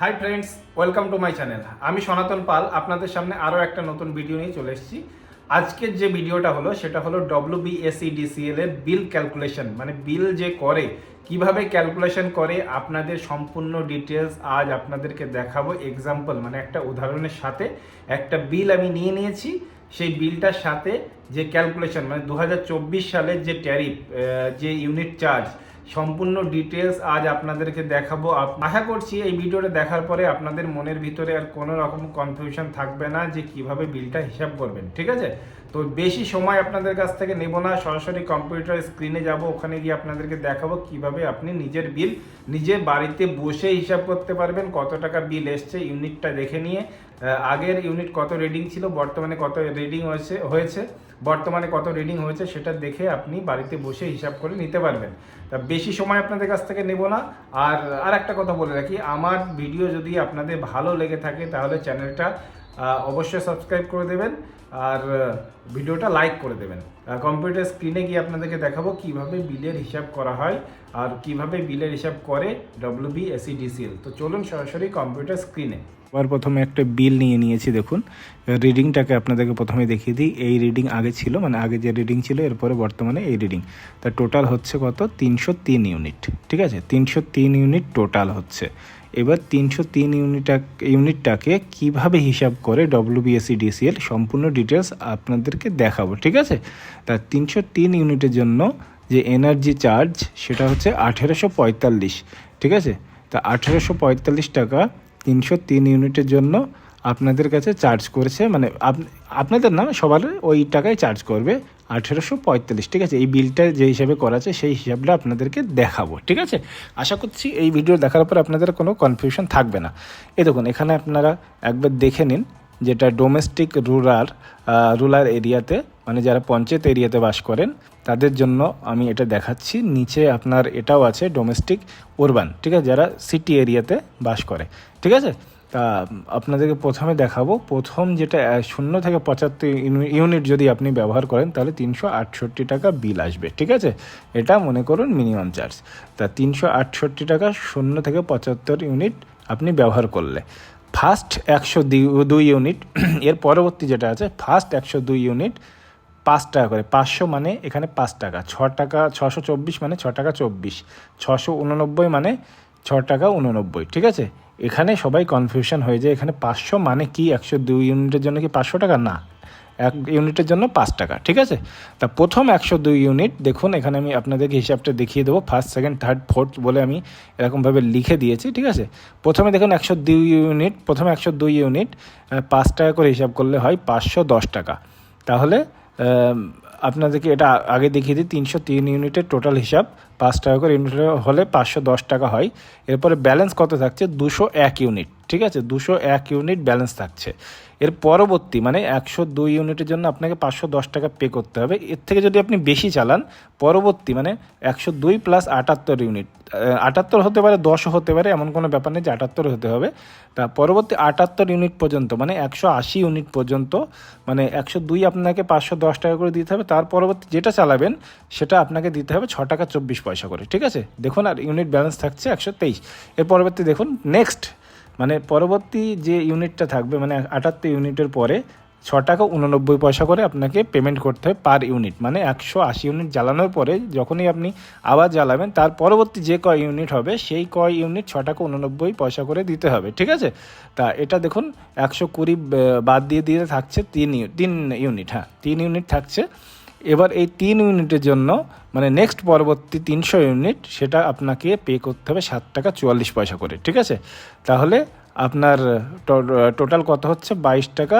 Hi friends, welcome to my channel. আমি সনাতন পাল আপনাদের সামনে আরও একটা নতুন ভিডিও নিয়ে চলে এসেছি। আজকের যে ভিডিওটা হলো সেটা হলো WBSEDCL এর বিল ক্যালকুলেশন, মানে বিল যে করে কিভাবে ক্যালকুলেশন করে আপনাদের সম্পূর্ণ ডিটেলস আজ আপনাদেরকে দেখাবো। এক্সাম্পল মানে একটা উদাহরণের সাথে একটা বিল আমি নিয়ে নিয়েছি, সেই বিলটার সাথে যে ক্যালকুলেশন মানে 2024 সালের যে ট্যারিফ, যে ইউনিট চার্জ, সম্পূর্ণ ডিটেলস আজ আপনাদেরকে দেখাবো। আশা করছি এই ভিডিওটা দেখার পরে আপনাদের মনের ভিতরে আর কোনো রকম কনফিউশন থাকবে না যে কিভাবে বিলটা হিসাব করবেন। ঠিক আছে, তো বেশি সময় আপনাদের কাছ থেকে নেব না, সরাসরি কম্পিউটার স্ক্রিনে যাব, ওখানে গিয়ে আপনাদেরকে দেখাবো কিভাবে আপনি নিজের বিল নিজের বাড়িতে বসে হিসাব করতে পারবেন। কত টাকা বিল এসছে ইউনিটটা দেখে নিয়ে, আগের ইউনিট কত রিডিং ছিল, বর্তমানে কত রিডিং হয়েছে বর্তমানে কত রিডিং হয়েছে সেটা দেখে আপনি বাড়িতে বসে হিসাব করে নিতে পারবেন। তা বেশি সময় আপনাদের কাছ থেকে নেব না। আর একটা কথা বলে রাখি, আমার ভিডিও যদি আপনাদের ভালো লেগে থাকে তাহলে চ্যানেলটা অবশ্যই সাবস্ক্রাইব করে দেবেন আর ভিডিওটা লাইক করে দেবেন। কম্পিউটার স্ক্রিনে গিয়ে আপনাদেরকে দেখাবো কিভাবে বিলের হিসাব করা হয় আর কিভাবে বিলের হিসাব করে WBSEDCL। তো চলুন সরাসরি কম্পিউটার স্ক্রিনে। আবার প্রথমে একটা বিল নিয়ে নিয়েছি, দেখুন রিডিংটাকে আপনাদেরকে প্রথমে দেখিয়ে দিই। এই রিডিং আগে ছিল, মানে আগে যে রিডিং ছিল এরপরে বর্তমানে এই রিডিং, তা টোটাল হচ্ছে কত 303 ইউনিট। ঠিক আছে, 303 ইউনিট টোটাল হচ্ছে। এবার 303 ইউনিটটাকে কিভাবে হিসাব করে WBSEDCL সম্পূর্ণ ডিটেলস আপনাদেরকে দেখাবো। ঠিক আছে, তা 303 ইউনিটের জন্য যে এনার্জি চার্জ সেটা হচ্ছে 1845। ঠিক আছে, তা 1845 টাকা 303 ইউনিটের জন্য আপনাদের কাছে চার্জ করেছে, মানে আপনাদের না সবার ওই টাকায় চার্জ করবে 1845। ঠিক আছে, এই বিলটা যে হিসাবে করা আছে সেই হিসাবটা আপনাদেরকে দেখাবো। ঠিক আছে, আশা করছি এই ভিডিও দেখার পর আপনাদের কোনো কনফিউশন থাকবে না। এই দেখুন এখানে আপনারা একবার দেখে নিন, যেটা ডোমেস্টিক রুরাল এরিয়াতে, মানে যারা পঞ্চায়েত এরিয়াতে বাস করেন তাদের জন্য আমি এটা দেখাচ্ছি। নিচে আপনার এটাও আছে ডোমেস্টিক উরবান, ঠিক আছে, যারা সিটি এরিয়াতে বাস করে। ঠিক আছে, তা আপনাদেরকে প্রথমে দেখাবো, প্রথম যেটা 0 থেকে 75 ইউনিট যদি আপনি ব্যবহার করেন তাহলে 368 টাকা বিল আসবে। ঠিক আছে, এটা মনে করুন মিনিমাম চার্জ। তা 368 টাকা 0 থেকে 75 ইউনিট আপনি ব্যবহার করলে ফার্স্ট 102 ইউনিট, এর পরবর্তী যেটা আছে ফার্স্ট 102 ইউনিট 5 টাকা করে, 500 মানে এখানে 5 টাকা, 6 টাকা 624 মানে 6 টাকা 24, 689 মানে 6 টাকা 89। ঠিক আছে, এখানে সবাই কনফিউশন হয়ে যায়, এখানে 500 মানে কি 102 ইউনিটের জন্য কি 500 টাকা? না, এক ইউনিটের জন্য 5 টাকা। ঠিক আছে, তা প্রথম 102 ইউনিট দেখুন, এখানে আমি আপনাদেরকে হিসাবটা দেখিয়ে দেবো, ফার্স্ট সেকেন্ড থার্ড ফোর্থ বলে আমি এরকমভাবে লিখে দিয়েছি। ঠিক আছে, প্রথমে দেখুন 102 ইউনিট, প্রথমে 102 ইউনিট 5 টাকা করে হিসাব করলে হয় 510 টাকা। তাহলে আপনাদেরকে এটা আগে দেখিয়ে দিই, 303 ইউনিটের টোটাল হিসাব 5 টাকা করে ইউনিট হলে 510 টাকা হয়। এরপরে ব্যালেন্স কত থাকছে 201 ইউনিট। ঠিক আছে, 201 ইউনিট ব্যালেন্স থাকছে। এর পরবর্তী মানে 102 ইউনিটের জন্য আপনাকে 510 টাকা পে করতে হবে। এর থেকে যদি আপনি বেশি চালান, পরবর্তী মানে 102 প্লাস 78 ইউনিট, 78 হতে পারে 10 হতে পারে, এমন কোনো ব্যাপার নেই যে 78 হতে হবে। তা পরবর্তী 78 ইউনিট পর্যন্ত মানে 180 ইউনিট পর্যন্ত, মানে 102 আপনাকে 510 টাকা করে দিতে হবে। তার পরবর্তী যেটা চালাবেন সেটা আপনাকে দিতে হবে 6 টাকা 24 পয়সা করে। ঠিক আছে, দেখুন আর ইউনিট ব্যালেন্স থাকছে 123। এর পরবর্তী দেখুন নেক্সট, মানে পরবর্তী যে ইউনিটটা থাকবে মানে 78 ইউনিটের পরে 6 টাকা 89 পয়সা করে আপনাকে পেমেন্ট করতে হবে পার ইউনিট। মানে 180 ইউনিট জ্বালানোর পরে যখনই আপনি আবার জ্বালাবেন তার পরবর্তী যে কয় ইউনিট হবে সেই কয় ইউনিট 6 টাকা 89 পয়সা করে দিতে হবে। ঠিক আছে, তা এটা দেখুন 120 বাদ দিয়ে দিয়ে থাকছে 3 ইউনিট, হ্যাঁ 3 ইউনিট থাকছে। এবার এই 3 ইউনিটের জন্য মানে নেক্সট পরবর্তী 300 ইউনিট সেটা আপনাকে পে করতে হবে 7 টাকা 44 পয়সা করে। ঠিক আছে, তাহলে আপনার টোটাল কত হচ্ছে 22 টাকা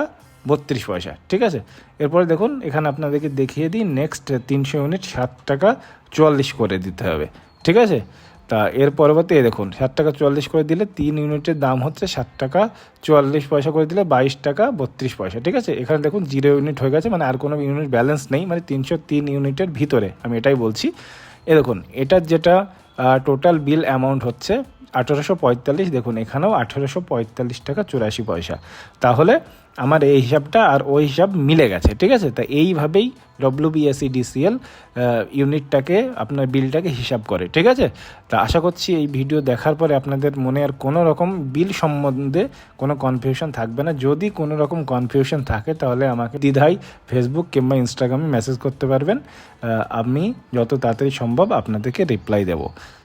32 পয়সা। ঠিক আছে, এরপরে দেখুন এখানে আপনাদেরকে দেখিয়ে দিই, নেক্সট 300 ইউনিট 7 টাকা 44 করে দিতে হবে। ঠিক আছে, তা এর পরবর্তী দেখুন 7 টাকা 44 করে দিলে 3 ইউনিটের দাম হচ্ছে 7 টাকা 44 পয়সা করে দিলে 22 টাকা 32 পয়সা। ঠিক আছে, এখানে দেখুন 0 ইউনিট হয়ে গেছে, মানে আর কোনো ইউনিট ব্যালেন্স নেই, মানে 303 ইউনিটের ভিতরে আমি এটাই বলছি। দেখুন এটার যেটা টোটাল বিল অ্যামাউন্ট হচ্ছে 1845, দেখুন এখানেও 1845 টাকা 84 পয়সা। তাহলে আমার এই হিসাবটা আর ওই হিসাব মিলে গেছে, ঠিক আছে। তা এইভাবেই WBSEDCL ইউনিটটাকে আপনার বিলটাকে হিসাব করে, ঠিক আছে। তা আশা করছি এই ভিডিও দেখার পরে আপনাদের মনে আর কোনো রকম বিল সম্বন্ধে কোনো কনফিউশন থাকবে না। যদি কোনো রকম কনফিউশন থাকে তাহলে আমাকে দ্বিধায় ফেসবুক কিংবা ইনস্টাগ্রামে মেসেজ করতে পারবেন, আমি যত তাড়াতাড়ি সম্ভব আপনাদেরকে রিপ্লাই দেবো।